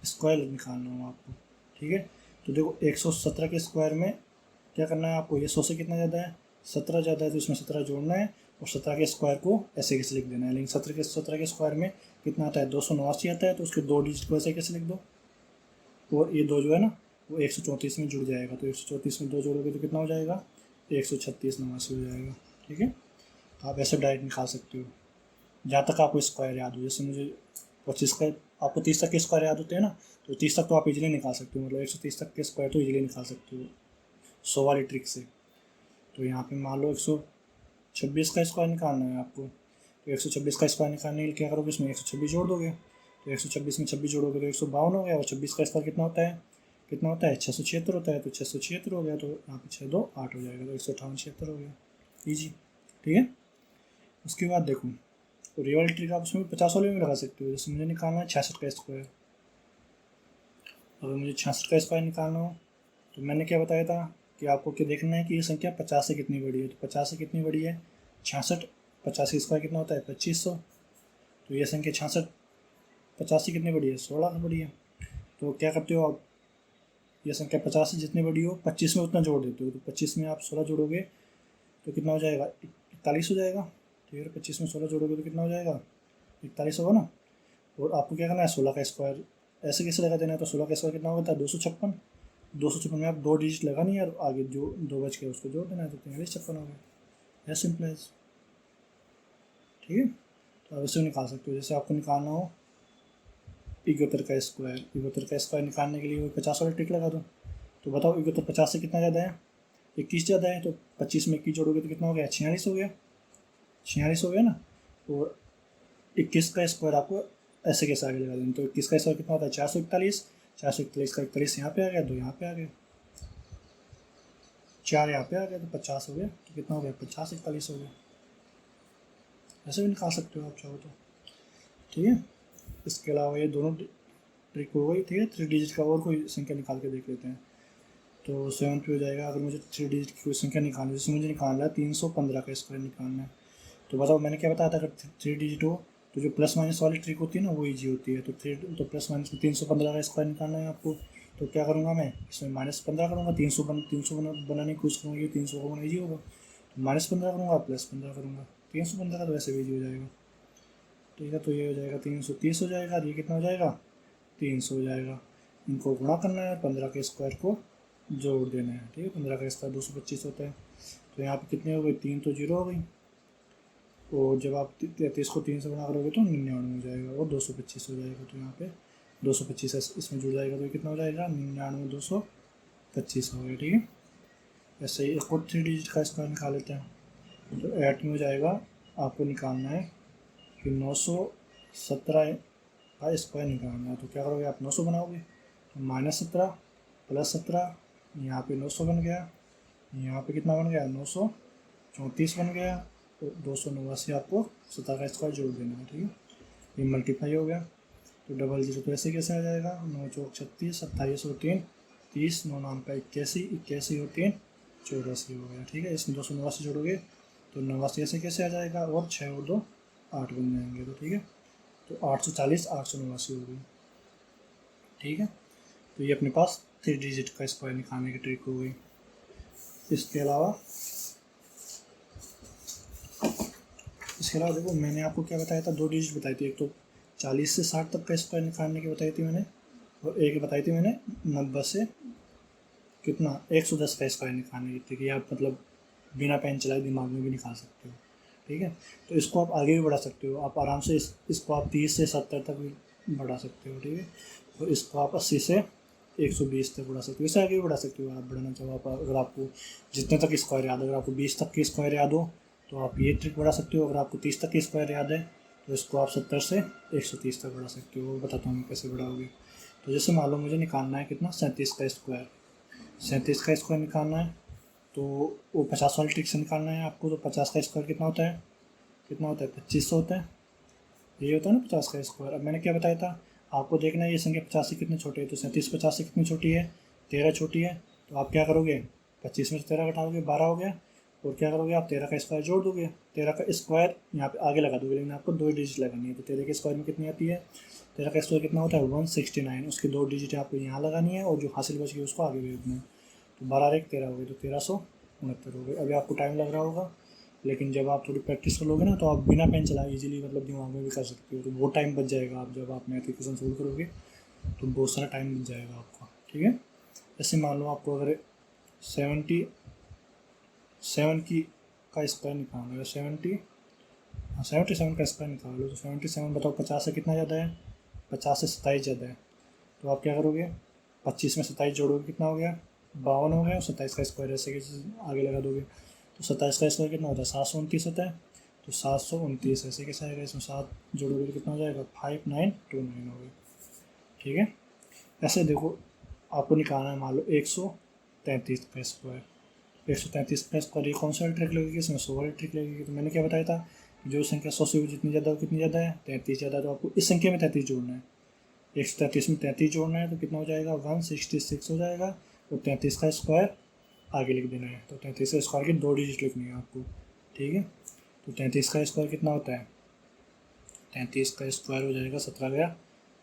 स्क्वायर निकालना हो आपको। ठीक है, तो देखो 117 के स्क्वायर में क्या करना है आपको, ये 100 से कितना ज़्यादा है 17 ज़्यादा है, तो इसमें 17 जोड़ना है, और 17 के स्क्वायर को ऐसे कैसे लिख देना है। लेकिन 17 के स्क्वायर में कितना आता है 289 आता है, तो उसके 2 डिजिट को ऐसे कैसे लिख दो, और ये 2 जो है ना वो 134 में जुड़ जाएगा, तो 134 में 2 जोड़ोगे तो कितना हो जाएगा 136 89 हो जाएगा। ठीक है, तो आप ऐसे डायरेक्ट निकाल सकते हो जहाँ तक आपको स्क्वायर याद हो। जैसे मुझे 25 का, आपको 30 तक के स्क्वायर याद होते हैं ना, तो 30 तक तो आप इजीली निकाल सकते हो, मतलब 130 तक के स्क्वायर तो इजीली निकाल सकते हो 100 वाली ट्रिक से। तो यहाँ पे मान लो 126 का स्क्वायर निकालना है आपको, तो 126 का स्क्वायर निकालने के लिए क्या करोगे, इसमें 126 जोड़ दोगे, तो 126 में 26 जोड़ोगे तो 152 हो गया, और 26 का स्क्वायर कितना होता है 676 होता है, तो 676 हो गया, तो यहाँ पे 6 2 8 हो जाएगा, तो 158 76 हो गया, ईजी। ठीक है, उसके बाद देखो, और ये वाली ट्रिक आप उसमें 50 वाले में लगा सकते हो। जैसे मुझे निकालना है 66 का स्क्वायर, अगर मुझे 66 का स्क्वायर निकालना हो तो मैंने क्या बताया था कि आपको क्या देखना है कि ये संख्या 50 से कितनी बड़ी है। तो 50 से कितनी बड़ी है 66, 50 का स्क्वायर कितना होता है 2500, तो ये संख्या 66 50 से कितनी बड़ी है 16 बड़ी है। तो क्या करते हो आप, ये संख्या 50 से जितनी बड़ी हो 25 में उतना जोड़ देते हो, तो 25 में आप 16 जोड़ोगे तो कितना हो जाएगा 41 हो जाएगा। ठीक है, 25 में 16 जोड़ोगे तो कितना हो जाएगा 41 होगा ना। और आपको क्या करना है 16 का स्क्वायर ऐसे कैसे लगा देना है, तो 16 का स्क्वायर कितना होता है 256, 256 में आप 2 डिजिट लगानी है, और आगे जो 2 बच के उसको जोड़ देना है, तो 4356 हो गया। है सिंपल है। ठीक है, तो आप इसे निकाल सकते हो। जैसे आपको निकालना हो 71 का स्क्वायर, 71 का स्क्वायर निकालने के लिए वो 50 वाला ट्रिक लगा दो। तो बताओ 71 50 से कितना ज़्यादा है 21 ज़्यादा है, तो 25 में 21 जोड़ोगे तो कितना हो गया 46 हो गया, 46 हो गया ना। और 21 का स्क्वायर आपको ऐसे कैसे आगे लगा देंगे, तो 21 का स्क्वायर कितना होता है 441, 441 का 41 यहाँ पे आ गया, 2 यहाँ पे आ गए, 4 यहाँ पे आ गया, तो 50 हो गया, तो कितना हो गया 50 41 हो गया। ऐसे भी निकाल सकते हो आप चाहो तो। ठीक है, इसके अलावा ये दोनों ट्रिक हो गई। ठीक है, 3 डिजिट का और कोई संख्या निकाल के देख लेते हैं। तो 7 पे हो जाएगा। अगर मुझे 3 डिजिट की कोई संख्या निकालनी है, जैसे मुझे निकालना है 315 का स्क्वायर निकालना है, तो बताओ मैंने क्या बताया था, अगर 3 डिजिट हो तो जो प्लस माइनस वाली ट्रिक होती है ना वो ईजी होती है। तो प्लस माइनस में 315 का स्क्वायर निकालना है आपको। तो क्या करूँगा मैं, इसमें -15 करूँगा, 300 बनाने की कोशिश करूँगा, 300 का होना ईजी होगा। तो -15 करूँगा, +15 करूँगा, 315 का तो वैसे भी ईजी हो जाएगा। ठीक है, तो ये हो जाएगा 330 हो जाएगा, और ये कितना हो जाएगा 300 हो जाएगा। इनको गुणा करना है, 15 के स्क्वायर को जोड़ देना है। ठीक है, 15 का स्क्वायर 225 होता है। तो यहाँ पे कितने हो गए, 3 तो 0 हो गई, और जब आप 33 को 3 से गुणा करोगे तो 99 हो जाएगा, और 225 हो जाएगा। तो यहाँ पे 225 इसमें जुड़ जाएगा, तो कितना हो जाएगा 99 225 हो गया। ठीक है, ऐसे ही एक और 3 डिजिट का स्क्वायर निकाल लेते हैं। तो 8 में हो जाएगा, आपको निकालना है कि 917 का स्क्वायर निकालना है। तो क्या करोगे आप, 900 बनाओगे, तो -17 +17, यहाँ पे 900 बन गया, यहाँ पे कितना बन गया 934 बन गया, तो 289 आपको 17 का स्क्वायर जोड़ देना है। ठीक है, ये मल्टीप्लाई हो गया। तो डबल जीरो तो ऐसे कैसे आ जाएगा, 9 चौक 36, 27 और 3 30, 9 नाम का 81, 81 और 3 84 हो गया। ठीक है, इसमें 289 जोड़ोगे तो 89 ऐसे कैसे आ जाएगा, और 6 और 2 8 बन जाएंगे। तो ठीक है, तो 840 889 हो गई। ठीक है, तो ये अपने पास 3 डिजिट का स्क्वायर निकालने की ट्रिक हो गई। इसके अलावा देखो, मैंने आपको क्या बताया था, 2 डिजिट बताई थी। एक तो 40 से 60 तक का स्क्वायर निकालने की बताई थी मैंने, और एक बताई थी मैंने 90 से कितना 110 का स्क्वायर निकालने की ट्रिक। आप मतलब बिना पेन चलाए दिमाग में भी निकाल सकते हो। ठीक है, तो इसको आप आगे भी बढ़ा सकते हो, आप आराम से इसको आप 30 से 70 तक भी बढ़ा सकते हो। ठीक है, तो इसको आप 80 से 120 तक बढ़ा सकते हो, इससे आगे भी बढ़ा सकते हो। आप बढ़ाना चाहो, आप अगर आपको जितने तक स्क्वायर याद है, अगर आपको 20 तक की स्क्वायर याद हो तो आप ये ट्रिक बढ़ा सकते हो। अगर आपको 30 तक की स्क्वायर याद है तो इसको आप 70 से 130 तक बढ़ा सकते हो। वो बताता हूँ मैं कैसे बढ़ाओगे। तो जैसे मान लो मुझे निकालना है कितना, 37 का स्क्वायर, 37 का स्क्वायर निकालना है, तो वो 50 वाली ट्रिक से निकालना है आपको। तो 50 का स्क्वायर कितना होता है, 2500 होता है। ये होता है ना 50 का स्क्वायर। अब मैंने क्या बताया था आपको, देखना है ये संख्या 50 से कितनी छोटी है। तो 37 50 से कितनी छोटी है, 13 छोटी है। तो आप क्या करोगे, 25 में से 13 घटाओगे, 12 हो गया, और क्या करोगे आप 13 का स्क्वायर जोड़ दोगे। 13 का स्क्वायर यहाँ पे आगे लगा दोगे, लेकिन आपको 2 डिजिट लगानी है। तो 13 के स्क्वायर में कितनी आती है, 13 का स्क्वायर कितना होता है 169, उसकी 2 डिजिट आपको यहाँ लगानी है, और जो हासिल बच गई उसको आगे भेजना है। तो 12 और 1 13 हो गई, तो 1369 हो गई। अभी आपको टाइम लग रहा होगा, लेकिन जब आप थोड़ी प्रैक्टिस कर लोगे ना तो आप बिना पेन चलाए इजीली मतलब दिमाग में भी कर सकते हो। तो वो टाइम बच जाएगा, आप जब आप मैथ इक्वेशन सोल्व करोगे तो बहुत सारा टाइम बच जाएगा आपका। ठीक है, जैसे मान लो आपको अगर 77 की का स्क्वायर निकालना है, 77 का स्क्वायर निकाल लो। तो 77 बताओ 50 से कितना ज़्यादा है, 50 से 27 ज़्यादा है। तो आप क्या करोगे, 25 में 27 जोड़ोगे, कितना हो गया 52 हो गया, और 27 का स्क्वायर ऐसे कैसे आगे लगा दोगे। तो 27 का स्क्वायर कितना होता है 729 होता है। तो 729 ऐसे कैसे आएगा, इसमें 7 जोड़ोगे तो कितना हो जाएगा 5929 हो गया। ठीक है, ऐसे देखो आपको निकालना है मान लो 133 का स्क्वायर। 133 का स्क्वायर, ये कौन सा ट्रिक लगेगी, इसमें 100 वाली ट्रिक लगेगी। तो मैंने क्या बताया था, जो संख्या 100 से जितनी ज़्यादा हो कितनी ज़्यादा है 33 ज़्यादा। तो आपको इस संख्या में 33 जोड़ना है, 133 में 33 जोड़ना है, तो कितना हो जाएगा 166 हो जाएगा। और 33 का स्क्वायर आगे लिख देना है। तो 33 का स्क्वायर की 2 डिजिट लिखनी है आपको। ठीक है, तो 33 का स्क्वायर कितना होता है, 33 का स्क्वायर हो जाएगा 17 गया,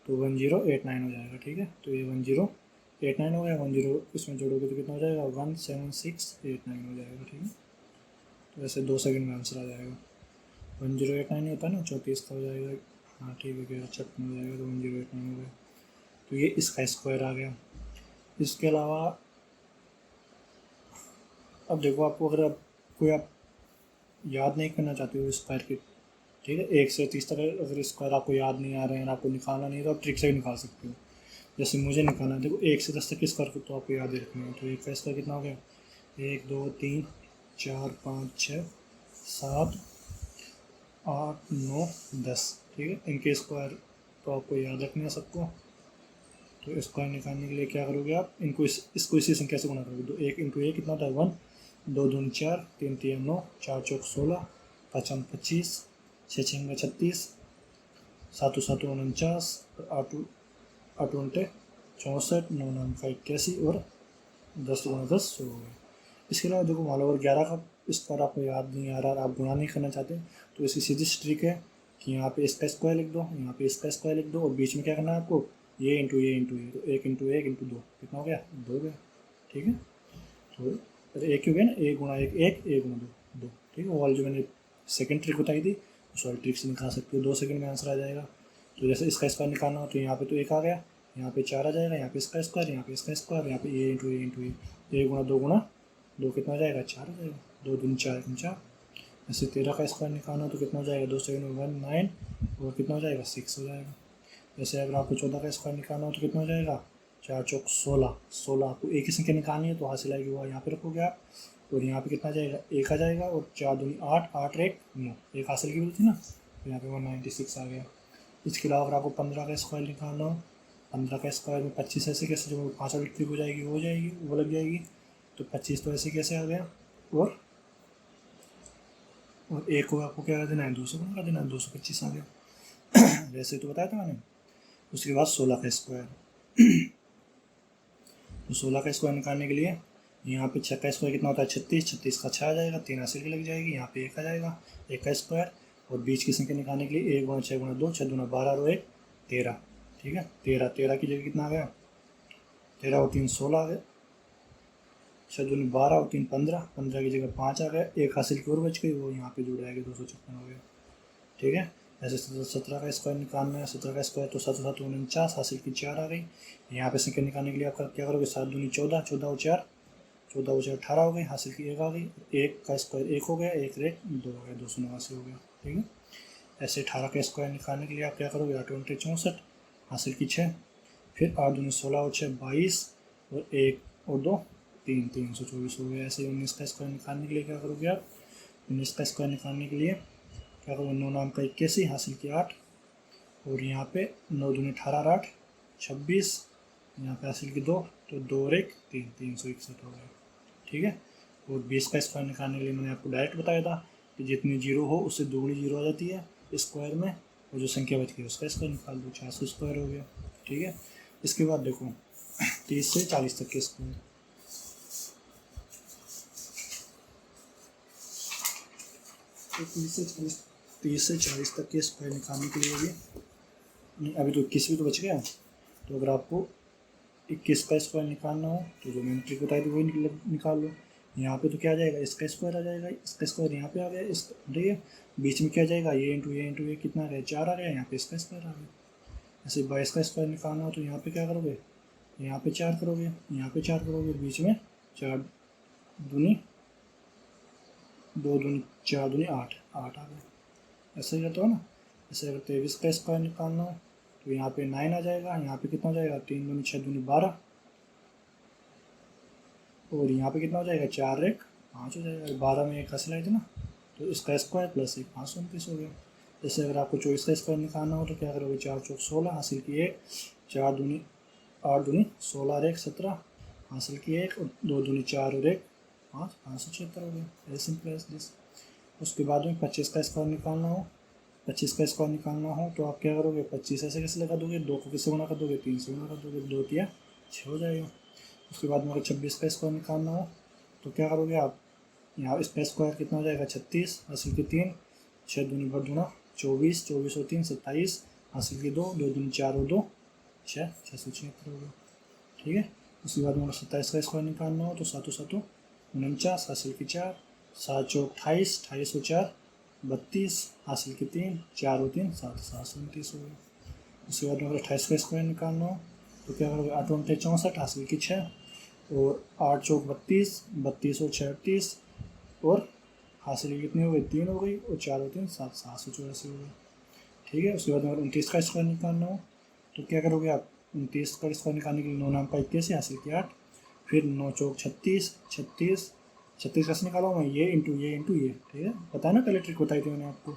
तो 1089 हो जाएगा। ठीक है, तो ये 1089 हो गया, 10 इसमें जोड़ोगे तो कितना हो जाएगा 17689 हो जाएगा। ठीक है, तो ऐसे 2 सेकंड में आंसर आ जाएगा। 1089 होता है ना 34 का हो जाएगा। हाँ ठीक है, गया 56 हो जाएगा, तो 1089 हो गया। तो ये इसका स्क्वायर आ गया। इसके अलावा अब देखो, आपको अगर आप याद नहीं करना चाहते हो स्क्वायर की, ठीक है 1 से 30 तक अगर स्क्वायर आपको याद नहीं आ रहे हैं, आपको निकालना नहीं है, तो आप ट्रिक से भी निकाल सकते हो। जैसे मुझे निकालना है, देखो 1 से 10 तक के स्क्वायर तो आपको याद ही रखना है। तो 1 का स्क्वायर कितना हो गया, 1 2 3 4 5 6 7 8 9 10। ठीक है, इनके स्क्वायर तो आपको याद रखने हैं सबको। तो स्क्वायर निकालने के लिए क्या करोगे आप, इनको इसको इसी संख्या से गुणा करोगे। तो 1 × 1 कितना होता है 1, 2 दूनी 4, 3 3 9, 4 चौक 16, 5 25, 6 6 36, 7 7 49, 8 8 64, 9 9 81, और 10 × 10 100 हो गए। इसके अलावा देखो मान लो अगर 11 का स्क्वायर आपको याद नहीं आ रहा, आप गुणा नहीं करना चाहते, तो इसकी सीधी ट्रिक है कि यहाँ पे इसका स्क्वायर लिख दो, यहाँ पे इसका स्क्वायर लिख दो, और बीच में क्या करना है आपको, ये इंटू ये इंटू ये, तो 1 इंटू 1 इंटू 2 कितना हो गया, 2 हो गया। ठीक है, तो एक ही हो गया ना, 1 गुणा 1 1, 1 गुणा 2 2। ठीक है, वो वाली जो मैंने सेकंड ट्रिक बताई थी उस वाली ट्रिक से निकाल सकते हो, 2 सेकंड में आंसर आ जाएगा। तो जैसे इसका स्क्वायर निकालना हो तो यहाँ पे तो 1 आ गया, यहाँ पे 4 आ जाएगा, यहाँ पे इसका स्क्वायर, यहाँ पे इसका स्क्वायर, यहाँ पे ये इंटू ये इंटू ये, 1 गुणा 2 कितना हो जाएगा, 4 हो जाएगा, 2 दूनी 4 4। ऐसे 13 का स्क्वायर निकालना हो तो कितना हो जाएगा, 2 सेकंड में 1 9, और कितना हो जाएगा, 6 हो जाएगा। जैसे अगर आपको 14 का स्क्वायर निकालना हो तो कितना हो जाएगा, 4 चौक 16, 16 आपको एक ही संख्या निकालनी है तो हासिल आएगी वो यहाँ पे रखोगे आप, और यहाँ पे कितना आ जाएगा, 1 आ जाएगा, और 4 दूनी 8, 8 1 9, एक हासिल की थी ना, तो यहाँ पे 196 आ गया। इसके अलावा अगर आपको 15 का स्क्वायर निकालना हो, 15 का स्क्वायर में 25 ऐसे कैसे, जो 5 वाली ट्रिक हो जाएगी वो हो जाएगी, वो लग जाएगी, तो 25 तो ऐसे कैसे आ गया, और एक को आपको क्या कर देना है, 2 से गुणा कर देना है, 225 आ गया। वैसे तो बताया था मैंने। उसके बाद 16 का स्क्वायर, तो 16 का स्क्वायर निकालने के लिए यहाँ पे 6 का स्क्वायर कितना होता है, 36, 36 का 6 आ जाएगा, 3 हासिल की लग जाएगी, यहाँ पे 1 आ जाएगा, 1 का स्क्वायर, और बीच की संख्या निकालने के लिए 1 गुणा 6 गुणा 2, 6 दूना 12 और 1 13। ठीक है, 13 13 की जगह कितना आ गया, 13 और 3 16 आ गया, 6 दूनी 12 और 3 15, 15 की जगह 5 आ गया, एक हासिल की और बच गई, वो यहाँ पे जुड़ जाएगी, 256 हो गया। ठीक है, ऐसे 17 का स्क्वायर निकालना है, 17 का स्क्वायर तो 7 7 49, हासिल की 4 आ गई। यहाँ पे संख्या निकालने के लिए आप क्या करोगे, 7 दूनी 14, 14 और 4 18 हो गई, हासिल की 1 आ गई, 1 का स्क्वायर 1 हो गया, 1 1 2 हो गया, 289 हो गया। ठीक है, ऐसे 18 का स्क्वायर निकालने के लिए आप क्या करोगे, 8 8 64, हासिल की 6, फिर 8 दूनी 16 और 6 22, और 1 और 2 3 324 हो गया। ऐसे 19 का स्क्वायर निकालने के लिए क्या करोगे आप, 19 का स्क्वायर निकालने के लिए क्या करोगे, 9 नाम का 81, हासिल की 8, और यहाँ पे 9 दूनी 18 8 26, यहाँ पे हासिल की 2, तो 2 और 1 3 361 हो गया। ठीक है, और 20 का स्क्वायर निकालने के लिए मैंने आपको डायरेक्ट बताया था कि जितनी जीरो हो उससे दोगुनी जीरो आ जाती है स्क्वायर में, और जो संख्या बच गई उसका स्क्वायर निकाल दो, 400 स्क्वायर हो गया। ठीक है, इसके बाद देखो 30 से 40 तक के स्क्वायर, तो 30 से 40 तक के स्क्वायर निकालने के लिए भी अभी तो 21 भी तो बच गया। तो अगर आपको 21 का स्क्वायर निकालना हो तो जो मैंने ट्रिक बताई थी वही निकाल लो। यहाँ पे तो क्या आ जाएगा, इसका स्क्वायर आ जाएगा, इसका स्क्वायर यहाँ पे आ गया, इस ठीक है, बीच में क्या जाएगा, ये इंटू ये कितना आ गया, 4 आ गया, यहाँ पे इसका स्क्वायर आ गया। ऐसे 22 का स्क्वायर निकालना हो तो यहाँ पे क्या करोगे, यहाँ पे 4 करोगे, यहाँ पे 4 करोगे, बीच में 4 दूनी 2 दूनी 4 दूनी 8 8 आ गया। ऐसे ही करते हो ना। ऐसे अगर 23 का स्क्वायर निकालना हो तो यहाँ पे 9 आ जाएगा, यहाँ पे कितना हो जाएगा, 3 दूनी 6 दूनी 12, और यहाँ पे कितना हो जाएगा, 4 1 5 हो जाएगा, 12 में 1 हासिल आई थी ना, तो इसका स्क्वायर प्लस 1 529 हो गया। जैसे अगर आपको 24 का स्क्वायर निकालना हो तो क्या करोगे, 4 चौक 16, हासिल की 1, 4 दूनी 8 दूनी 16 और 1 17, हासिल की 1, और 2 दूनी 4 और 1 5 576 हो गया। As simple as this. उसके बाद में 25 का स्क्वायर निकालना हो, 25 का स्क्वायर निकालना हो तो आप क्या करोगे, 25 ऐसे कैसे लगा दोगे, 2 को किससे गुणा कर दोगे, 3 से गुणा कर दोगे, 2 तिया 6 हो जाएगा। उसके बाद में अगर 26 का स्क्वायर निकालना हो तो क्या करोगे आप, यहाँ इसका स्क्वायर कितना हो जाएगा, 36, हासिल की 3, 6 दूनी भर दूना 24, 24 और 3 27, हासिल की 2, 2 दूनी 4 और 2 6 676 हो गया। ठीक है, उसके बाद में 27 का स्क्वायर निकालना हो तो 7 7 49, हासिल की 4, 7 चौक 28, 28 और 4 32, हासिल की 3, 4 और 3 7 729 हो गया। उसके बाद में अगर 28 का स्क्वायर निकालना हो तो क्या करोगे, 8 8 64, हासिल की 6, और 8 चौक 32, 32 और 6 38, और हासिल की कितनी हो गई, 3 हो गई, और 4 और 3 7 784 हो गई। ठीक है, उसके बाद अगर 29 का स्क्वायर निकालना हो तो क्या करोगे आप, 29 का स्क्वायर निकालने के लिए 9 नाम का 21, हासिल की 8, फिर 9 चौक 36, 36 36 कैसे निकाला मैं, ये इंटू ये इंटू ये। ठीक है, पता है ना, पहले ट्रिक बताई थी मैंने आपको।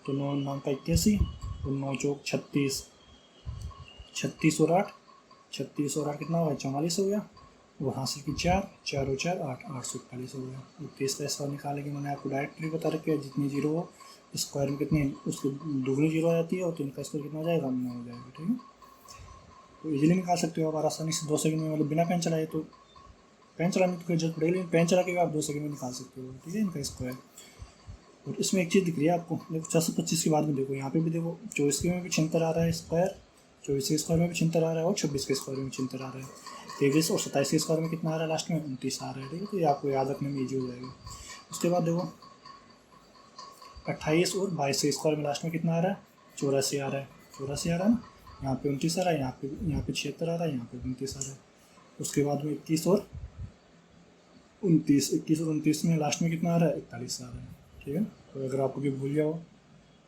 तो 9 नाम का 81, और 9 चौक 36, 36 और 8, 36 और 8 कितना होगा, 44 हो गया, और हासिल की 4, 4 और 4 8 841 हो गया। 30 का स्क्वायर निकालेंगे, मैंने आपको डायरेक्ट ट्रिक बता रखी है, जितनी जीरो हो स्क्वायर में कितनी उसकी दोगुनी जीरो आ जाती है, और 3 का स्क्वायर कितना हो जाएगा, 9 हो जाएगा। ठीक है, तो इजीली निकाल सकते हो आप आसानी से 2 सेकंड में, मतलब बिना पेन चलाए। तो पेन चलाने की कोई जरूरत पड़ेगी, लेकिन पेन चला के आप 2 सेकंड में निकाल सकते हो। ठीक है, इनका स्क्वायर। और इसमें एक चीज़ दिख रही है आपको, देखो 425 के बाद में देखो यहाँ पे भी देखो 24 के में भी छिहत्तर आ रहा है स्क्वायर, 24 के स्क्वायर में भी छिहत्तर आ रहा है और 26 के स्क्वायर में भी छिहत्तर आ रहा है। 23 और 27 के स्क्वायर में कितना आ रहा है लास्ट में 29 आ रहा है। ठीक है, तो ये आपको याद रखने में ईजी हो जाएगा। उसके बाद देखो 28 और 22 के स्क्वायर में लास्ट में कितना आ रहा है 84 आ रहा है, 84 आ रहा है ना, यहाँ पे 29 आ रहा है, यहाँ पे 76 आ रहा है, यहाँ पे 29 आ रहा है। उसके बाद में 21 और 29 में लास्ट में कितना आ रहा है 41 आ रहा है। ठीक है, तो अगर आपको भी भूल जाओ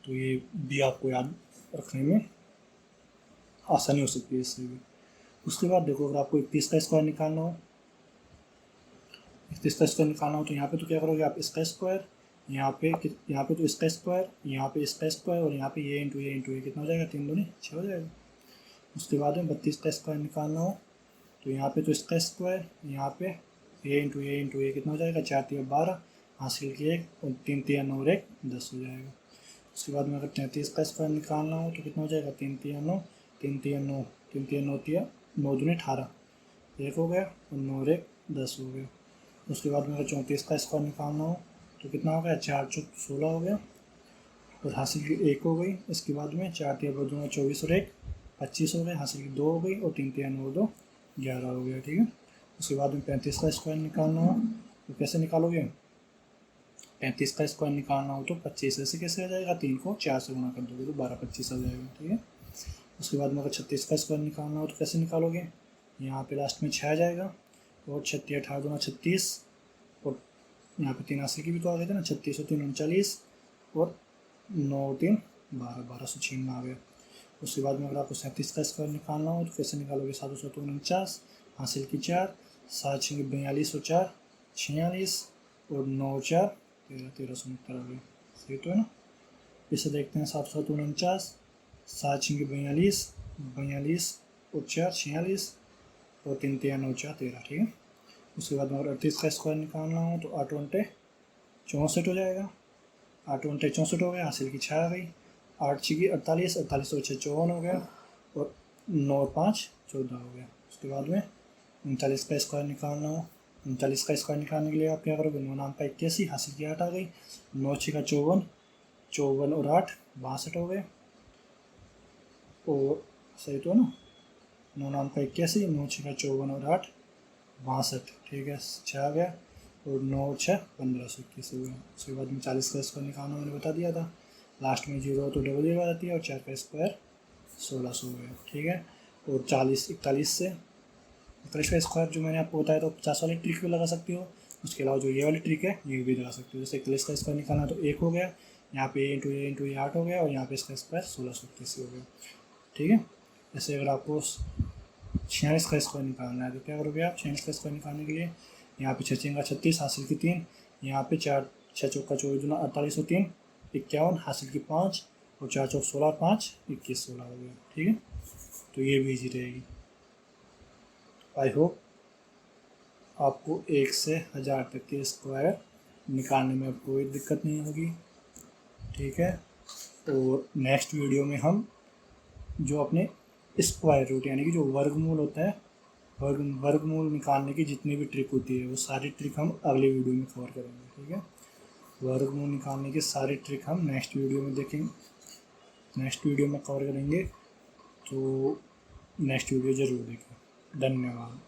तो ये भी आपको याद रखने में आसानी हो सकती है इससे भी। उसके बाद देखो अगर आपको 31 का स्क्वायर निकालना हो, 31 का स्क्वायर निकालना हो तो यहाँ पे तो क्या करोगे आप, इसका स्क्वायर, यहाँ पे तो इसका स्क्वायर, यहाँ पे इसका स्क्वायर और यहाँ पे ये इंटू ये कितना हो जाएगा 3 दूनी 6 हो जाएगा। उसके बाद में 32 का स्क्वायर निकालना हो तो यहाँ पे तो इसका स्क्वायर, यहाँ पे ये इंटू ये कितना हो जाएगा 4 3 12, हासिल की 1 और 3 3 9 और 1 10 हो जाएगा। उसके बाद में अगर 33 का स्क्वायर निकालना हो तो कितना हो जाएगा 3 3 9 3 3 9 3 3 9 3 9 दूनी 18, 1 हो गया और 9 और 1 10 हो गया। उसके बाद में अगर 34 का स्क्वायर निकालना हो तो कितना हो गया 4 4 16 हो गया और हासिल की 1 हो गई। इसके बाद में 4 3 2 24 और 1 25 हो गए, हासिल की 2 हो गई और 3 3 9 2 11 हो गया। ठीक है, उसके बाद में 35 का स्क्वायर निकालना हो तो कैसे निकालोगे, 35 का स्क्वायर निकालना हो तो 25 ऐसे कैसे आ जाएगा, 3 को 4 से गुणा कर दोगे तो 12 25 आ जाएगा। ठीक है, उसके बाद में अगर 36 का स्क्वायर निकालना हो तो कैसे निकालोगे, यहाँ पे लास्ट में 6 आ जाएगा और 36 18 दूना 36 और यहाँ पे 3 हासिल की भी तो आ गए थे ना, 36 और 3 39 और 9 3 12 1296 आ गया। उसके बाद में अगर आपको 37 का स्क्वायर निकालना हो तो कैसे निकालोगे, 7 7 49 हासिल की 4 7 6 42 और 4 46 और 9 4 13 1369 आ गया। सही तो है ना। इसे देखते हैं 7 7 49 7 6 42 42 और 4 46 और 3 3 9 4 13। ठीक है, उसके बाद में अगर 38 का स्क्वायर निकालना हो तो 8 8 64 हो जाएगा, 8 8 64 हो गया, हासिल की 6 आ गई, 8 6 48 48 और 6 54 हो गया और 9 5 14 हो गया। उसके बाद में 39 का स्क्वायर निकालना हो, 39 का स्क्वायर निकालने के लिए आप क्या करोगे, 9 नाम का 81, हासिल की 8 आ गई, 9 6 54 54 और 8 62 हो गए और सही तो है ना, 9 नाम का 81 9 6 54 और 8 62। ठीक है, 6 आ गया और 9 6 1521 हो गया। उसके बाद में 40 का स्क्वायर निकालना मैंने बता दिया था, लास्ट में 0 तो डबल 0 आ जाती है और 4 का स्क्वायर 1600 हो गया। ठीक है, और 40 41 से 41 का स्क्वायर जो मैंने आपको बताया तो 50 वाली ट्रिक भी लगा सकती हो, उसके अलावा जो ये वाली ट्रिक है ये भी लगा सकते हो। जैसे 41 का स्क्वायर निकालना तो 1 हो गया, यहाँ पे इंटू ये 8 हो गया और यहाँ पे इसका स्क्वायर 1621 हो गया। ठीक है, जैसे अगर आपको 46 का स्क्वायर निकालना है तो क्या करोगे आप, 46 का स्क्वायर निकालने के लिए यहाँ पे 6 6 36 हासिल की 3, यहाँ पे 4 6 चौका 24 दूना 48 और 3 51 हासिल की 5 और 4 चौक 16 5 21 16 हो गया। ठीक है, तो ये भी ईजी रहेगी। आई होप आपको 1 से 1000 तक के स्क्वायर निकालने में कोई दिक्कत नहीं होगी। ठीक है, और नेक्स्ट वीडियो में हम जो अपने स्क्वायर रूट यानी कि जो वर्गमूल होता है, वर्गमूल निकालने की जितनी भी ट्रिक होती है वो सारी ट्रिक हम अगले वीडियो में कवर करेंगे। ठीक है, वर्गमूल निकालने की सारी ट्रिक हम नेक्स्ट वीडियो में देखेंगे, नेक्स्ट वीडियो में कवर करेंगे, तो नेक्स्ट वीडियो ज़रूर देखें। धन्यवाद।